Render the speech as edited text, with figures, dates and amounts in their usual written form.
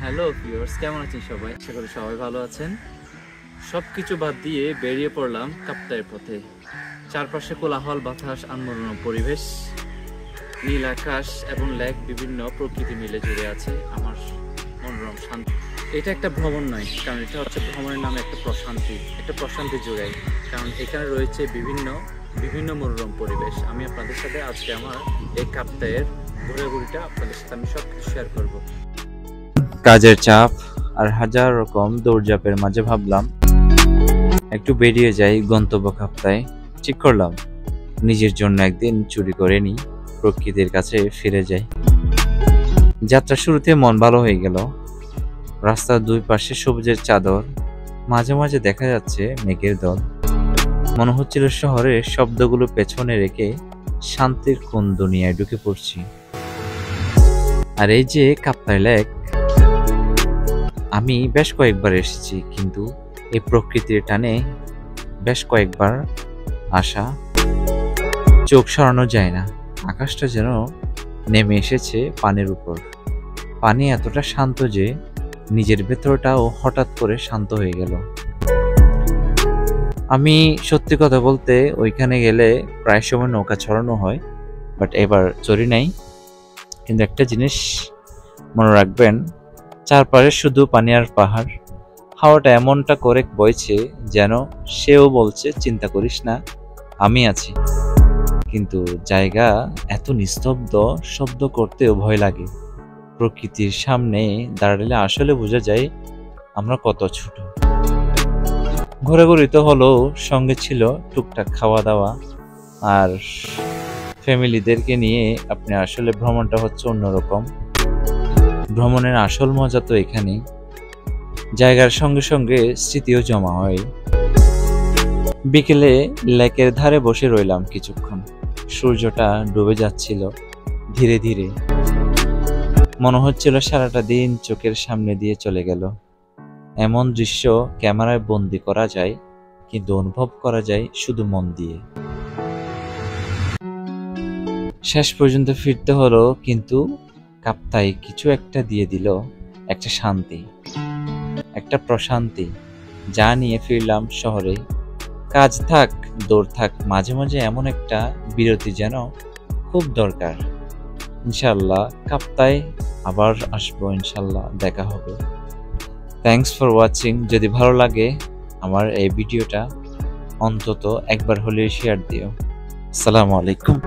Hello viewers, কেমন আছেন সবাই? আশা করি সবাই ভালো আছেন। সবকিছু বাদ দিয়ে বেরিয়ে পড়লাম কাপ্তাইয়ের পথে। চারপাশে কোলাহল বাতাস আর মনোরম পরিবেশ, নীল আকাশ এবং লেক, বিভিন্ন প্রকৃতি মিলে জুড়ে আছে আমার মনোরম শান্তি। এটা একটা ভ্রমণ নয়, কারণ এটা হচ্ছে ভ্রমণের নামে একটা প্রশান্তি যোগায়, কারণ এখানে রয়েছে বিভিন্ন মনোরম পরিবেশ। আমি আপনাদের সাথে আজকে আমার এই কাপ্তাইয়ের ঘোরাঘুরিটা আপনাদের সাথে আমি সব কিছু শেয়ার করবো। কাজের চাপ আর হাজার রকম দৌড়ঝাঁপের মাঝে ভাবলাম একটু বেরিয়ে যাই গন্তব্য কাপ্তাই। ঠিক করলাম নিজের জন্য একদিন চুরি করে নিই, প্রকৃতির কাছে ফিরে যাই। যাত্রা শুরুতে মন ভালো হয়ে গেল। রাস্তার দুই পাশে সবুজের চাদর, মাঝে মাঝে দেখা যাচ্ছে মেঘের দল। মনে হচ্ছিল শহরের শব্দগুলো পেছনে রেখে শান্তির কোন দুনিয়ায় ঢুকে পড়ছি। আর এই যে কাপ্তাই লেক, আমি বেশ কয়েকবার এসেছি, কিন্তু এই প্রকৃতির টানে বেশ কয়েকবার আসা, চোখ সরানো যায় না। আকাশটা যেন নেমে এসেছে পানির উপর। পানি এতটা শান্ত যে নিজের ভেতরটাও হঠাৎ করে শান্ত হয়ে গেল। আমি সত্যি কথা বলতে ওইখানে গেলে প্রায় সময় নৌকা ছড়ানো হয়, বাট এবার চড়ি নাই। কিন্তু একটা জিনিস মনে রাখবেন, চারপাশে শুধু পানি আর পাহাড়। হাওয়াটা এমনটা করে বইছে যেন সেও বলছে চিন্তা করিস না, আমি আছি। কিন্তু জায়গা এত নিস্তব্ধ, শব্দ করতেও ভয় লাগে। প্রকৃতির সামনে দাঁড়ালে আসলে বোঝা যায় আমরা কত ছোট। ঘোরাঘুরি তো হলো, সঙ্গে ছিল টুকটাক খাওয়া দাওয়া, আর ফ্যামিলিদেরকে নিয়ে আপনি আসলে ভ্রমণটা হচ্ছে অন্যরকম। ভ্রমণের আসল মজা তো এখানে, জায়গার সঙ্গে সঙ্গে স্মৃতিও জমা হয়। বিকেলে লেকের ধারে বসে রইলাম কিছুক্ষণ। সূর্যটা ডুবে যাচ্ছিল ধীরে ধীরে। মনে হচ্ছিল সারাটা দিন চোখের সামনে দিয়ে চলে গেল। এমন দৃশ্য ক্যামেরায় বন্দি করা যায়, কিন্তু অনুভব করা যায় শুধু মন দিয়ে। শেষ পর্যন্ত ফিরতে হলো, কিন্তু কাপ্তাই কিছু একটা দিয়ে দিল, একটা শান্তি, একটা প্রশান্তি, যা নিয়ে ফিরলাম শহরে। কাজ থাক, দৌড় থাক, মাঝে মাঝে এমন একটা বিরতি যেন খুব দরকার। ইনশাল্লাহ কাপ্তাই আবার আসবো, ইনশাল্লাহ দেখা হবে। Thanks for watching. যদি ভালো লাগে আমার এই ভিডিওটা, অন্তত একবার হলেও শেয়ার দিও। আসসালামু আলাইকুম।